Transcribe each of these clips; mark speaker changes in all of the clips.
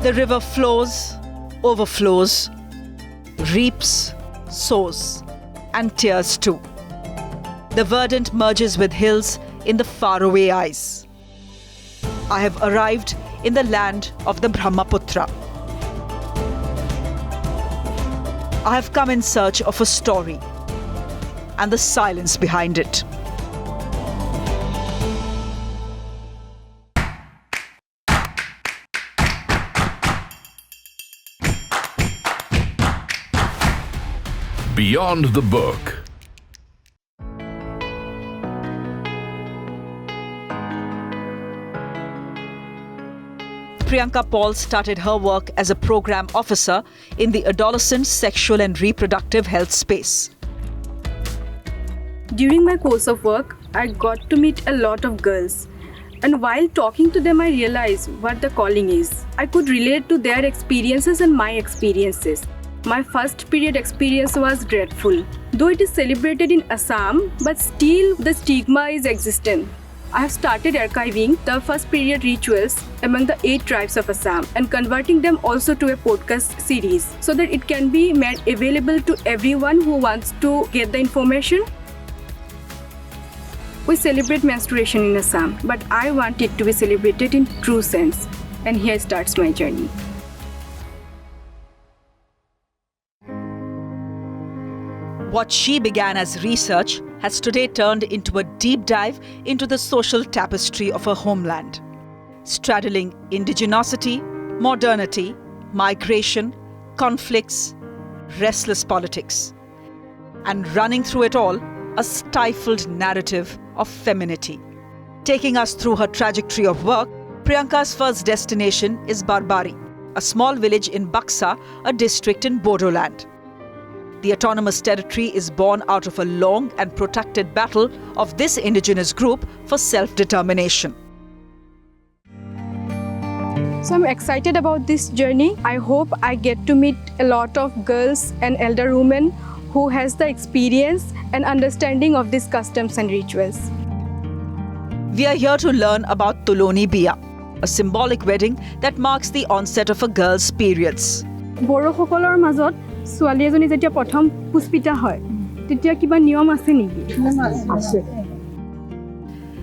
Speaker 1: The river flows, overflows, reaps, sows, and tears too. The verdant merges with hills in the faraway eyes. I have arrived in the land of the Brahmaputra. I have come in search of a story and the silence behind it.
Speaker 2: Beyond the Book.
Speaker 1: Priyanka Paul started her work as a program officer in the adolescent, sexual and reproductive health space.
Speaker 3: During my course of work, I got to meet a lot of girls. And while talking to them, I realized what the calling is. I could relate to their experiences and my experiences. My first period experience was dreadful. Though it is celebrated in Assam, but still the stigma is existent. I have started archiving the first period rituals among the 8 tribes of Assam and converting them also to a podcast series so that it can be made available to everyone who wants to get the information. We celebrate menstruation in Assam, but I want it to be celebrated in true sense. And here starts my journey.
Speaker 1: What she began as research has today turned into a deep dive into the social tapestry of her homeland, straddling indigenosity, modernity, migration, conflicts, restless politics, and running through it all, a stifled narrative of femininity. Taking us through her trajectory of work, Priyanka's first destination is Barbari, a small village in Buxa, a district in Bodoland. The autonomous territory is born out of a long and protracted battle of this indigenous group for self-determination.
Speaker 3: So I'm excited about this journey. I hope I get to meet a lot of girls and elder women who has the experience and understanding of these customs and rituals.
Speaker 1: We are here to learn about Tuloni Biya, a symbolic wedding that marks the onset of a girl's periods.
Speaker 3: বড়সকলৰ মাজত ছোৱালী এজনী যেতিয়া প্ৰথম পুষ্পিতা হয় তেতিয়া কিবা নিয়ম আছে নেকি? আছে।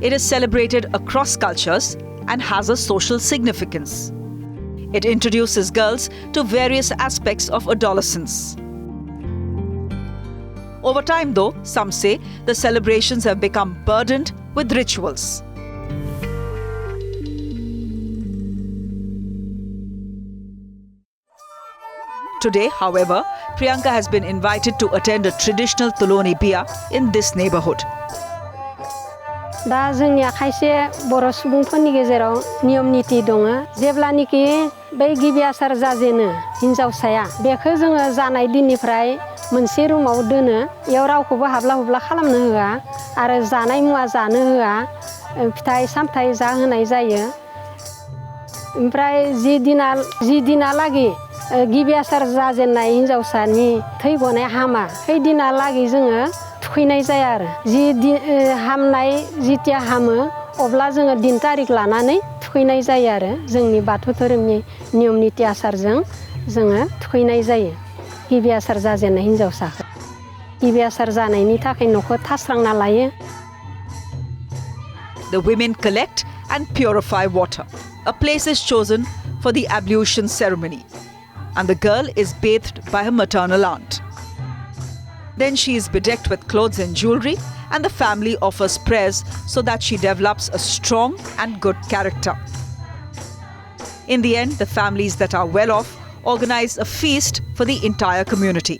Speaker 1: It is celebrated across cultures and has a social significance. It introduces girls to various aspects of adolescence. Over time, though, some say the celebrations have become burdened with rituals. Today, however, Priyanka has been invited to attend a traditional Tuloni Biya in this neighborhood.
Speaker 4: दा जोंनिया खायसे बर' सुबुंफोरनि गेजेराव नियम नीति दङ जेब्लानिकि बै गिबि आसार जाजेनो हिनजावसाया बेखौ जोङो जानाय दिननिफ्राय मोनसे रुमाव दोनो इयाव रावखौबो हाबला हुबला खालामनो होआ आरो जानाय मुवा जानो होआ फिथाइ सामथाइ जाहोनाय जायो ओमफ्राय जि दिनालागै गिबि आसार जाजेननाय हिनजावसानि थै गनाय हामा बै दिनालागै जोङो थुखैनाय जाया आरो हामनाय जितिया हामो अब्ला जोङो दिन तारिख लानानै थुखैनाय जायो आरो जोंनि बाथौ धोरोमनि नियम नीति आसारजों जोङो थुखैनाय जायो गिबि आसार जाजेननाय हिनजावसाखौ गिबि आसार जानायनि थाखाय न'खौ थास्रांना लायो.
Speaker 1: The women collect and purify water. A place is chosen for the ablution ceremony, and the girl is bathed by her maternal aunt. Then she is bedecked with clothes and jewelry, and the family offers prayers so that she develops a strong and good character. In the end, the families that are well off organize a feast for the entire community.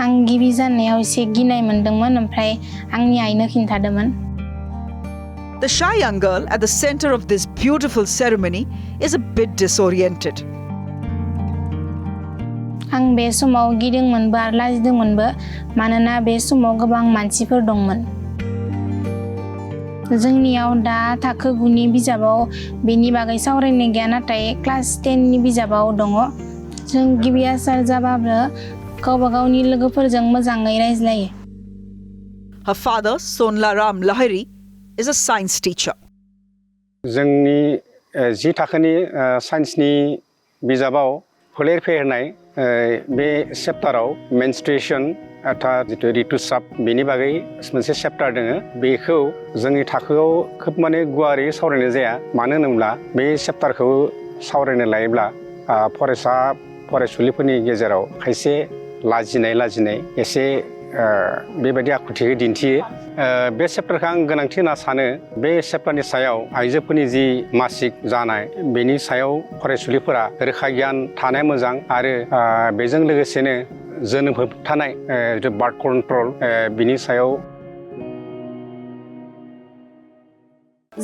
Speaker 5: आं गिबि जानायाव एसे गिनाय मोनदोंमोन ओमफ्राय आंनि आइनो खिन्थादोंमोन.
Speaker 1: The shy young girl at the center of this beautiful ceremony is a bit disoriented.
Speaker 5: आं बे समाव गिदोंमोनबो आरो लाजिदोंमोनबो मानोना बे समाव गोबां मानसिफोर दंमोन. जोंनियाव दा थाखो 9 नि बिजाबाव बेनि बागै सावरायनाय गैया नाथाय क्लास 10 नि बिजाबाव दङ. जों गिबि आसार जाबाबो गावबा गावनि लोगोफोरजों मोजाङै रायज्लायो.
Speaker 1: Her father, Sonla Ram Lahiri, is a science teacher.
Speaker 2: जोंनि जि थाखोनि साइन्सनि बिजाबाव फोलेर फेहेरनाय बे चेप्टाराव मेनस्ट्रुएशन अर्थात जितु ऋतुस्राब बेनि बागै मोनसे चेप्टार दङ बेखौ जोंनि थाखोआव खोब माने गुवारै सावरायनाय जाया मानो होनोब्ला बे चेप्टारखौ सावरायनो लायोब्ला फरायसा फरायसुलिफोरनि गेजेराव खायसे लाजिनाय एसे बेबायदि आखुथिखौ दिन्थियो बे चेप्टारखौ आं गोनांथि होनना सानो बे चेप्टारनि सायाव आइजोफोरनि जि मासिक जानाय बेनि सायाव फरायसुलिफोरा रोखा गियान थानाया मोजां आरो बेजों लोगोसेनो जोनोम होबथानाय बार्थ कन्ट्रल बिनि सायाव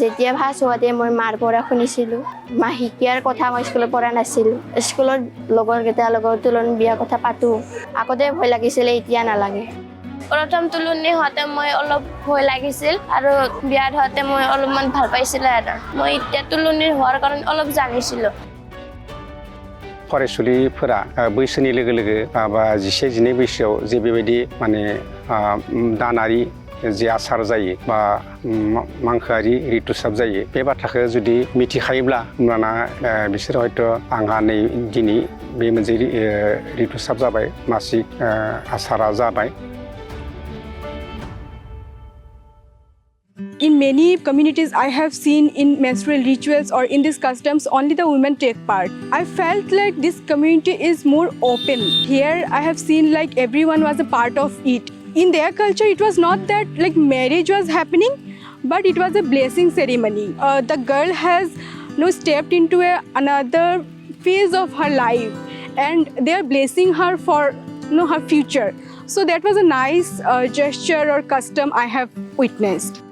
Speaker 6: যেতিয়া ভাস হোৱাতে মই মাৰ পৰা শুনিছিলোঁ মাহিকীয়াৰ কথা মই স্কুলত পঢ়া নাছিলোঁ স্কুলত লগৰ কেইটাৰ লগত তুলনি বিয়াৰ কথা পাতোঁ আগতে ভয় লাগিছিলে এতিয়া নালাগে প্ৰথম তুলনি হোৱাতে মই অলপ ভয় লাগিছিল আৰু বিয়াত হোৱাতে মই অলপমান ভাল পাইছিলোঁ আৰু মই এতিয়া তুলনি হোৱাৰ কাৰণে অলপ জানিছিলোঁ
Speaker 2: फरायसुलिफोरा बैसोनि लोगो लोगो बा 11-12 बैसोआव जे बेबायदि माने दानारि जे आसार जायो बा मांखोआरि ऋतुस्राब जायो बे बाथ्राखौ जुदि मिथिखायोब्ला होमब्लाना बिसोर हयथ' आंहा नै दिनै बे मोनसे ऋतुस्राब जाबाय मासिक आसारा जाबाय
Speaker 3: In many communities, I have seen in menstrual rituals or in these customs, only the women take part. I felt like this community is more open. Here, I have seen like everyone was a part of it. In their culture, it was not that like marriage was happening, but it was a blessing ceremony. The girl has stepped into another phase of her life, and they are blessing her for her future. So that was a nice gesture or custom I have witnessed.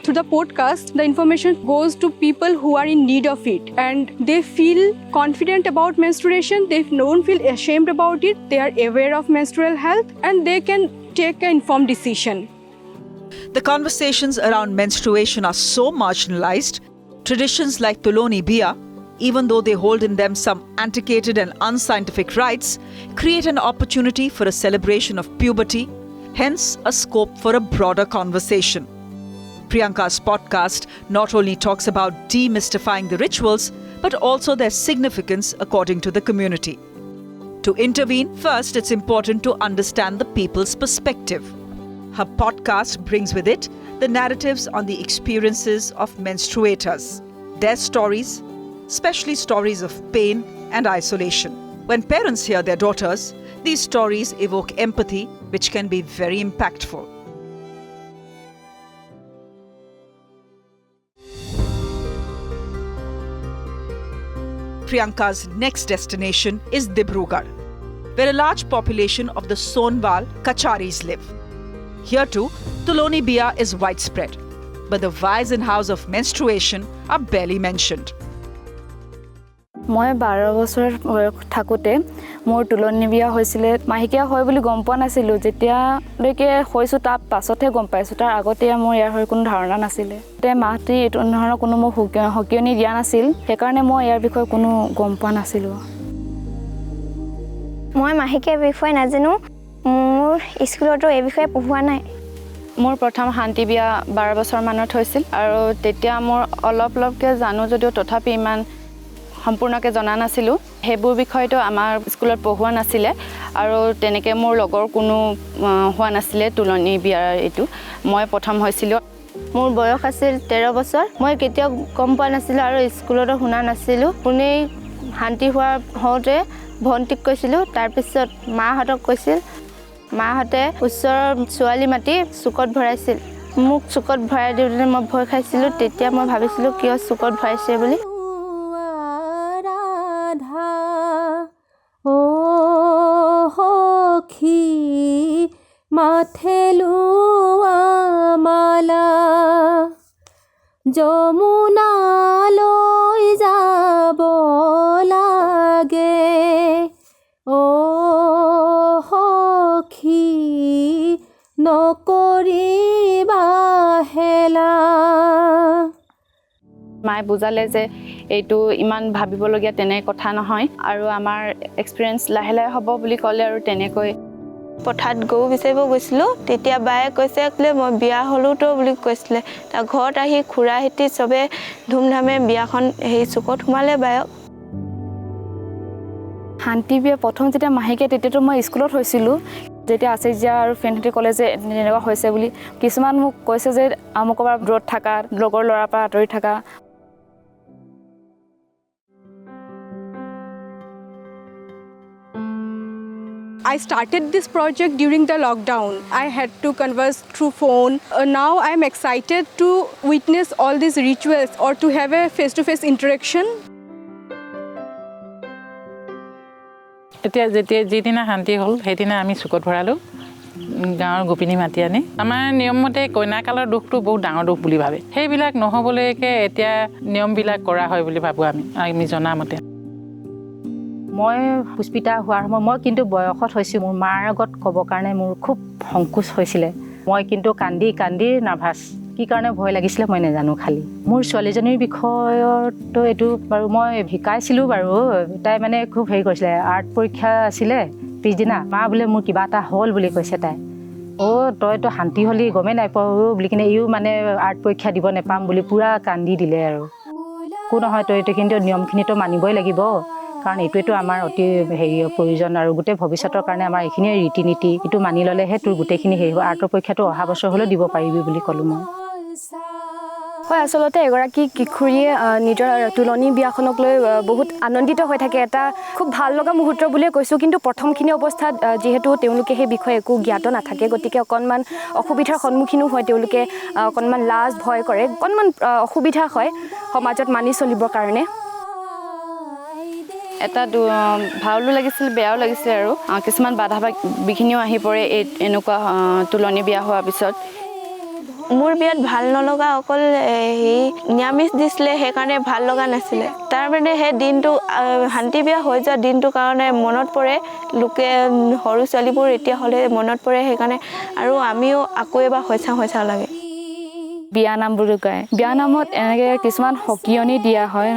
Speaker 3: Through the podcast, the information goes to people who are in need of it and they feel confident about menstruation, they don't feel ashamed about it, they are aware of menstrual health and they can take an informed decision.
Speaker 1: The conversations around menstruation are so marginalized. Traditions like Tuloni Biya, even though they hold in them some antiquated and unscientific rites, create an opportunity for a celebration of puberty, hence a scope for a broader conversation. Priyanka's podcast not only talks about demystifying the rituals, but also their significance according to the community. To intervene, first it's important to understand the people's perspective. Her podcast brings with it the narratives on the experiences of menstruators, their stories, especially stories of pain and isolation. When parents hear their daughters, these stories evoke empathy, which can be very impactful. Priyanka's next destination is Dibrugarh, where a large population of the Sonwal Kacharis live. Here too, Tuloni Biya is widespread, but the whys and hows of menstruation are barely mentioned.
Speaker 7: মই 12 বছৰ থাকোতে মোৰ তুলনি বিয়া হৈছিলে মাহিকিয়া হয় বুলি গম পোৱা নাছিলো যেতিয়া লৈকে হৈছো তাৰ পাছতহে গম পাইছো তাৰ আগতে মোৰ ইয়াৰ হৈ কোনো ধাৰণা নাছিলে তে মাহতি এটো নহৰ কোনো মোক হকিয়নি দিয়া নাছিল সেইকাৰণে মই ইয়াৰ বিষয়ে কোনো গম পোৱা নাছিলো
Speaker 6: মই মাহিকিয়া বিষয়ে নাজানো মোৰ স্কুলতো এই বিষয়ে পঢ়ুৱা নাই
Speaker 7: মোৰ প্ৰথম শান্তি বিয়া 12 বছৰ মানত হৈছিল আৰু তেতিয়া মোৰ অলপকে জানো যদিও তথাপি ইমান সম্পূৰ্ণকে জনা নাছিলো হেবুৰ বিষয়টো আমাৰ স্কুলত পঢ়ুৱা নাছিলে আৰু তেনেকে মোৰ লগৰ কোনো হোৱা নাছিলে তুলনি বিয়াৰ এটো মই প্ৰথম হৈছিলো
Speaker 6: মোৰ বয়স আছিল 13 বছৰ মই কেতিয়াও গম পোৱা নাছিলো আৰু স্কুলতো শুনা নাছিলো পুনে শান্তি হোৱাতে ভন্তিক কৈছিলো তাৰ পিছত মাহঁতক কৈছিল মাহঁতে উচ্চৰ ছোৱালী মাটি চুকত ভৰাইছিল মোক চুকত ভৰাই দিওঁতে মই ভয় খাইছিলো তেতিয়া মই ভাবিছিলো কিয় চুকত ভৰাইছে বুলি
Speaker 8: মাথেলুয়া মালা যমুনালৈ যাব লাগে ও সখী নকৰিবা হেলা
Speaker 7: মাই বুজালে যে এইটো ইমান ভাবিবলগীয়া তেনে কথা নহয় আৰু আমাৰ এক্সপেৰিয়েন্স লাহে লাহে হ'ব বুলি ক'লে আৰু তেনেকৈ
Speaker 6: পথাৰত গৰু বিচাৰিব গৈছিলোঁ তেতিয়া বায়ে কৈছে বোলে মই বিয়া হ'লো তো বুলি কৈছিলে তাৰ ঘৰত আহি খুৰা হেতি চবে ধুমধামে বিয়াখন চুকত সোমালে বায়ক
Speaker 7: শান্তি বিয়া প্ৰথম যেতিয়া মাহেকীয়া তেতিয়াতো মই স্কুলত হৈছিলোঁ যেতিয়া আচাৰ্য আৰু ফ্ৰেণ্ডহঁতে ক'লে যে এনেকুৱা হৈছে বুলি কিছুমান মোক কৈছে যে আমুকৰ পৰা দূৰত থাকা লগৰ ল'ৰাৰ পৰা আঁতৰি থাকা
Speaker 3: I started this project during the lockdown. I had to converse through phone. Now I am excited to witness all these rituals or to have a face-to-face interaction.
Speaker 9: এতিয়া যিদিনা শান্তি হ'ল সেইদিনা আমি চুকত ভৰালোঁ গাঁৱৰ গোপিনী মাতি আনি আমাৰ নিয়মমতে কইনাকালৰ দুখটো বহুত ডাঙৰ দুখ বুলি ভাবে সেইবিলাক নহ'বলৈকে এতিয়া নিয়মবিলাক কৰা হয় বুলি ভাবোঁ আমি জনামতে
Speaker 10: মই পুষ্পিতা হোৱাৰ সময় মই কিন্তু বয়সত হৈছোঁ মোৰ মাৰ আগত ক'বৰ কাৰণে মোৰ খুব সংকোচ হৈছিলে মই কিন্তু কান্দি নাৰ্ভাছ কি কাৰণে ভয় লাগিছিলে মই নাজানো খালি মোৰ ছোৱালীজনীৰ বিষয়তো এইটো বাৰু মই শিকাইছিলোঁ বাৰু তাই মানে খুব হেৰি কৰিছিলে আৰ্ট পৰীক্ষা আছিলে পিছদিনা মা বোলে মোৰ কিবা এটা হ'ল বুলি কৈছে তাই তইতো শান্তি হ'লি গমেই নাই পোৱা বুলি কিনে ইও মানে আৰ্ট পৰীক্ষা দিব নেপাম বুলি পূৰা কান্দি দিলে আৰু একো নহয় তই এইটো কিন্তু নিয়মখিনিতো মানিবই লাগিব কাৰণ এইটোৱেতো আমাৰ অতি প্ৰয়োজন আৰু গোটেই ভৱিষ্যতৰ কাৰণে আমাৰ এইখিনিয়ে ৰীতি নীতি এইটো মানি ল'লেহে তোৰ গোটেইখিনি হেৰি হ'ব আৰ্টৰ পৰীক্ষাটো অহা বছৰ হ'লেও দিব পাৰিবি বুলি ক'লোঁ মই
Speaker 7: হয় আচলতে এগৰাকী কিশোৰীয়ে নিজৰ তুলনী বিয়াখনক লৈ বহুত আনন্দিত হৈ থাকে এটা খুব ভাল লগা মুহূৰ্ত বুলিয়ে কৈছোঁ কিন্তু প্ৰথমখিনি অৱস্থাত যিহেতু তেওঁলোকে সেই বিষয়ে একো জ্ঞাত নাথাকে গতিকে অকণমান অসুবিধাৰ সন্মুখীনো হয় তেওঁলোকে অকণমান লাজ ভয় কৰে অকণমান অসুবিধা হয় সমাজত মানি চলিবৰ কাৰণে এটা ভালো লাগিছিল বেয়াও লাগিছিল আৰু কিছুমান বাধা বিঘিনিও আহি পৰে এনেকুৱা তুলনী বিয়া হোৱাৰ পিছত
Speaker 6: মোৰ বিয়াত ভাল নলগা অকল নিৰামিষ দিছিলে সেইকাৰণে ভাল লগা নাছিলে তাৰমানে সেই দিনটো শান্তি বিয়া হৈ যোৱা দিনটোৰ কাৰণে মনত পৰে লোকে সৰু ছোৱালীবোৰ এতিয়া হ'লে মনত পৰে সেইকাৰণে আৰু আমিও আকৌ এবাৰ হৈছা লাগে
Speaker 7: বিয়া নাম বুলি কয় বিয়া নামত এনেকৈ কিছুমান সকিয়নি দিয়া হয়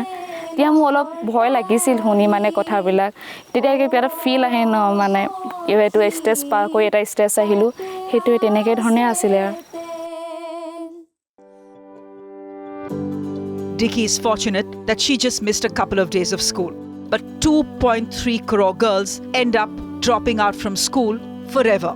Speaker 7: তেতিয়া মোৰ অলপ ভয় লাগিছিল শুনি মানে কথাবিলাক তেতিয়া কিবা এটা ফিল আহে ন মানে এইটো ষ্টেজ পাৰ কৰি এটা ষ্টেজ আহিলোঁ সেইটোৱে তেনেকৈ ধৰণে আছিলে আৰু
Speaker 1: Dicky is fortunate that she just missed a couple of days of school. But 2.3 crore girls end up dropping out from school forever.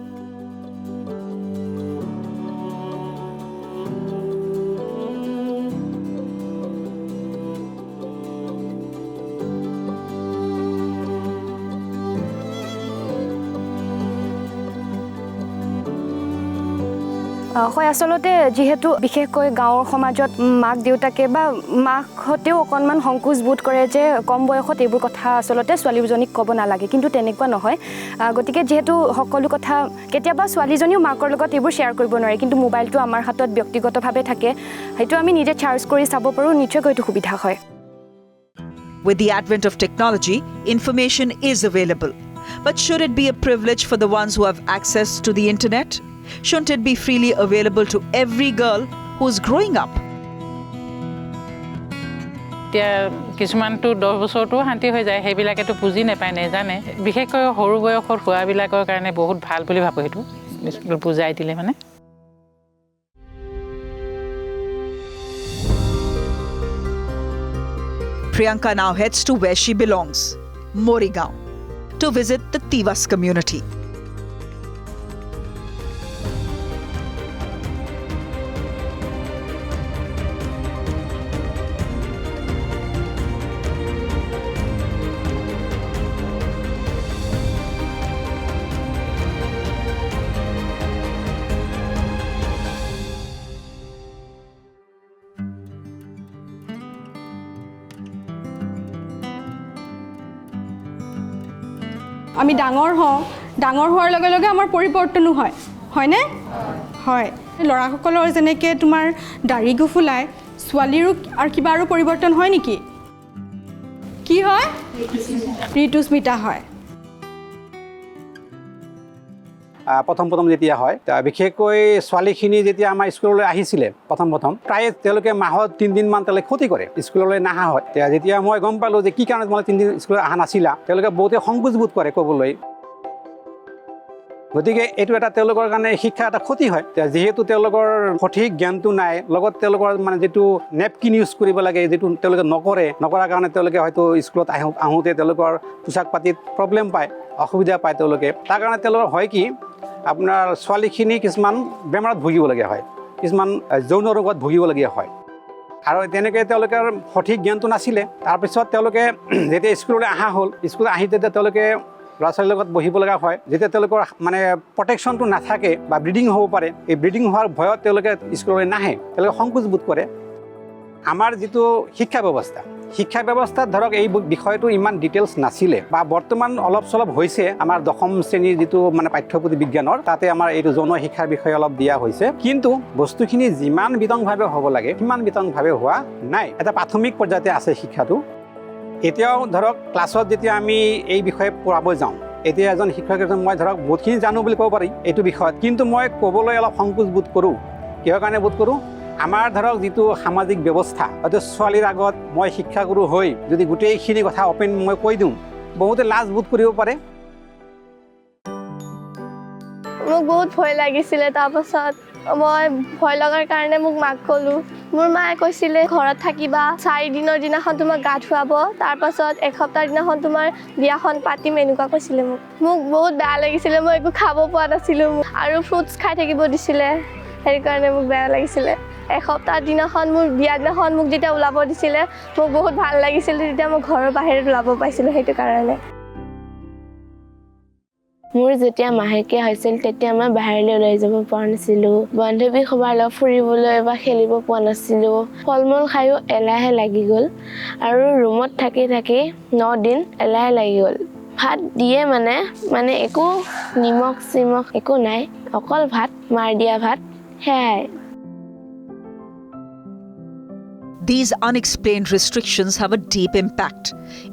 Speaker 7: হয় আচলতে যেহেতু বিশেষকৈ গাঁৱৰ সমাজত মাক দেউতাকে বা মাকহঁতেও অকণমান সংকোচ বোধ কৰে যে কম বয়সত এইবোৰ কথা আচলতে ছোৱালীজনীক ক'ব নালাগে কিন্তু তেনেকুৱা নহয় গতিকে যেহেতু সকলো কথা কেতিয়াবা ছোৱালীজনীও মাকৰ লগত এইবোৰ শ্বেয়াৰ কৰিব নোৱাৰে কিন্তু মোবাইলটো আমাৰ হাতত ব্যক্তিগতভাৱে থাকে সেইটো আমি নিজে চাৰ্জ কৰি চাব পাৰোঁ নিশ্চয়কৈ এইটো সুবিধা হয়
Speaker 1: With the advent of technology, information is available. But should it be a privilege for the ones who have access to the internet? Shouldn't it be freely available to every girl who is growing up?
Speaker 9: এতিয়া কিছুমানটো 10 বছৰতো শান্তি হৈ যায় সেইবিলাকেতো বুজি নাপায় নেজানে বিশেষকৈ সৰু বয়সৰ হোৱাবিলাকৰ কাৰণে বহুত ভাল বুলি ভাবো সেইটো বুজাই দিলে মানে
Speaker 1: Priyanka now heads to where she belongs, Morigaon, to visit the Tivas community.
Speaker 3: আমি ডাঙৰ হোৱাৰ লগে লগে আমাৰ পৰিৱৰ্তনো হয় হয়নে হয় ল'ৰাসকলৰ যেনেকৈ তোমাৰ দাড়ি গুফুলাই ছোৱালীৰো আৰু কিবা আৰু পৰিৱৰ্তন হয় নেকি কি হয় ঋতুস্মিতা হয়
Speaker 11: প্ৰথম যেতিয়া হয় বিশেষকৈ ছোৱালীখিনি যেতিয়া আমাৰ স্কুললৈ আহিছিলে প্ৰথম প্ৰায় তেওঁলোকে মাহত 3 দিনমান তেওঁলোকে ক্ষতি কৰে স্কুললৈ নাহা হয় যেতিয়া মই গম পালোঁ যে কি কাৰণত মই 3 দিন স্কুললৈ অহা নাছিলা তেওঁলোকে বহুতে সংকোচ বোধ কৰে ক'বলৈ গতিকে এইটো এটা তেওঁলোকৰ কাৰণে শিক্ষা এটা ক্ষতি হয় যিহেতু তেওঁলোকৰ সঠিক জ্ঞানটো নাই লগত তেওঁলোকৰ মানে যিটো নেপকিন ইউজ কৰিব লাগে যিটো তেওঁলোকে নকৰাৰ কাৰণে তেওঁলোকে হয়তো স্কুলত আহোঁতে তেওঁলোকৰ পোছাক পাতিত প্ৰব্লেম পায় অসুবিধা পায় তেওঁলোকে তাৰ কাৰণে তেওঁলোকৰ হয় কি আপোনাৰ ছোৱালীখিনি কিছুমান বেমাৰত ভুগিবলগীয়া হয় কিছুমান যৌন ৰোগত ভুগিবলগীয়া হয় আৰু তেনেকৈ তেওঁলোকৰ সঠিক জ্ঞানটো নাছিলে তাৰপিছত তেওঁলোকে যেতিয়া স্কুললৈ অহা হ'ল স্কুলত আহি তেতিয়া তেওঁলোকে ল'ৰা ছোৱালীৰ লগত বহিব লগা হয় যেতিয়া তেওঁলোকৰ মানে প্ৰটেকশ্যনটো নাথাকে বা ব্লিডিং হ'ব পাৰে এই ব্লিডিং হোৱাৰ ভয়ত তেওঁলোকে স্কুললৈ নাহে তেওঁলোকে সংকোচ বোধ কৰে আমাৰ যিটো শিক্ষা ব্যৱস্থাত ধৰক এই বিষয়টো ইমান ডিটেইলছ নাছিলে বা বৰ্তমান অলপ চলপ হৈছে আমাৰ 10ম শ্ৰেণীৰ যিটো মানে পাঠ্যপুথি বিজ্ঞানৰ তাতে আমাৰ এইটো যৌন শিক্ষাৰ বিষয়ে অলপ দিয়া হৈছে কিন্তু বস্তুখিনি যিমান বিতংভাৱে হ'ব লাগে সিমান বিতংভাৱে হোৱা নাই এটা প্ৰাথমিক পৰ্যায়তে আছে শিক্ষাটো এতিয়াও ধৰক ক্লাছত যেতিয়া আমি এই বিষয়ে পঢ়াব যাওঁ এতিয়া এজন শিক্ষক মই ধৰক বহুতখিনি জানো বুলি ক'ব পাৰি এইটো বিষয়ত কিন্তু মই ক'বলৈ অলপ সংকোচ বোধ কৰোঁ কিহৰ কাৰণে বোধ কৰোঁ আমাৰ ধৰক যিটো সামাজিক ব্যৱস্থা হয়তো ছোৱালীৰ আগত মই শিক্ষাগুৰু হৈ যদি গোটেইখিনি কথা অপেন মই কৈ দিওঁ বহুতে লাজ বোধ কৰিব পাৰে
Speaker 6: মোক বহুত ভয় লাগিছিলে তাৰপাছত মই ভয় লগাৰ কাৰণে মোক মাক ক'লোঁ মোৰ মায়ে কৈছিলে ঘৰত থাকিবা 4 দিনৰ দিনাখন তোমাক গা ধুৱাব তাৰপাছত এসপ্তাহৰ দিনাখন তোমাৰ বিয়াখন পাতিম এনেকুৱা কৈছিলে মোক বহুত বেয়া লাগিছিলে মই একো খাব পৰা নাছিলোঁ আৰু ফ্ৰুটছ খাই থাকিব দিছিলে সেইকাৰণে মোক বেয়া লাগিছিলে এসপ্তাহৰ দিনাখন মোৰ বিয়া দিনাখন মোক যেতিয়া ওলাব দিছিলে মোক বহুত ভাল লাগিছিলে তেতিয়া মই ঘৰৰ বাহিৰত ওলাব পাইছিলোঁ সেইটো কাৰণে মোৰ যেতিয়া মাহেকীয়া হৈছিল তেতিয়া মই বাহিৰলৈ ওলাই যাব পৰা নাছিলোঁ বান্ধৱী সবাৰ লগত ফুৰিবলৈ বা খেলিব পোৱা নাছিলোঁ ফল মূল খায়ো এলাহে লাগি গ'ল আৰু ৰুমত থাকি 9 দিন এলাহে লাগি গ'ল ভাত দিয়ে মানে একো নিমখ চিমখ একো নাই অকল ভাত মাৰ দিয়া ভাত সেয়াই
Speaker 1: These unexplained restrictions have a deep impact.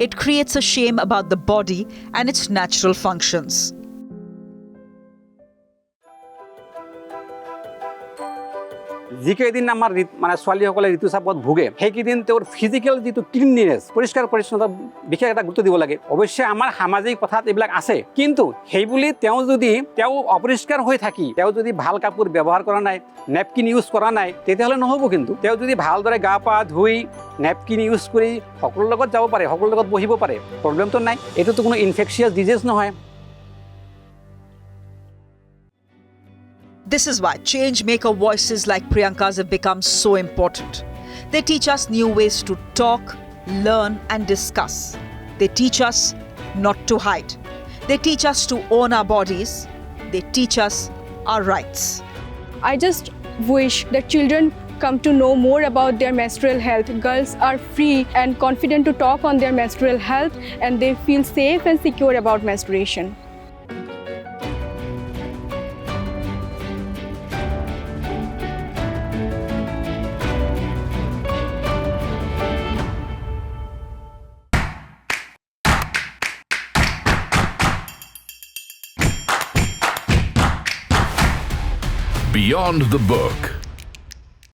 Speaker 1: It creates a shame about the body and its natural functions.
Speaker 11: যিকেইদিন আমাৰ মানে ছোৱালীসকলে ঋতুচাপত ভোগে সেইকেইদিন তেওঁৰ ফিজিকেল যিটো ক্লিনলিনেছ পৰিষ্কাৰ পৰিচ্ছন্নতা বিশেষ এটা গুৰুত্ব দিব লাগে অৱশ্যে আমাৰ সামাজিক কথাত এইবিলাক আছে কিন্তু সেইবুলি তেওঁ অপৰিষ্কাৰ হৈ থাকি তেওঁ যদি ভাল কাপোৰ ব্যৱহাৰ কৰা নাই নেপকিন ইউজ কৰা নাই তেতিয়াহ'লে নহ'ব কিন্তু তেওঁ যদি ভালদৰে গা পা ধুই নেপকিন ইউজ কৰি সকলোৰ লগত যাব পাৰে সকলোৰ লগত বহিব পাৰে প্ৰব্লেমটো নাই এইটোতো কোনো ইনফেকচিয়াছ ডিজিজ নহয়
Speaker 1: This is why change-maker voices like Priyanka's have become so important. They teach us new ways to talk, learn and discuss. They teach us not to hide. They teach us to own our bodies. They teach us our rights.
Speaker 3: I just wish that children come to know more about their menstrual health. Girls are free and confident to talk on their menstrual health and they feel safe and secure about menstruation.
Speaker 12: Beyond the book.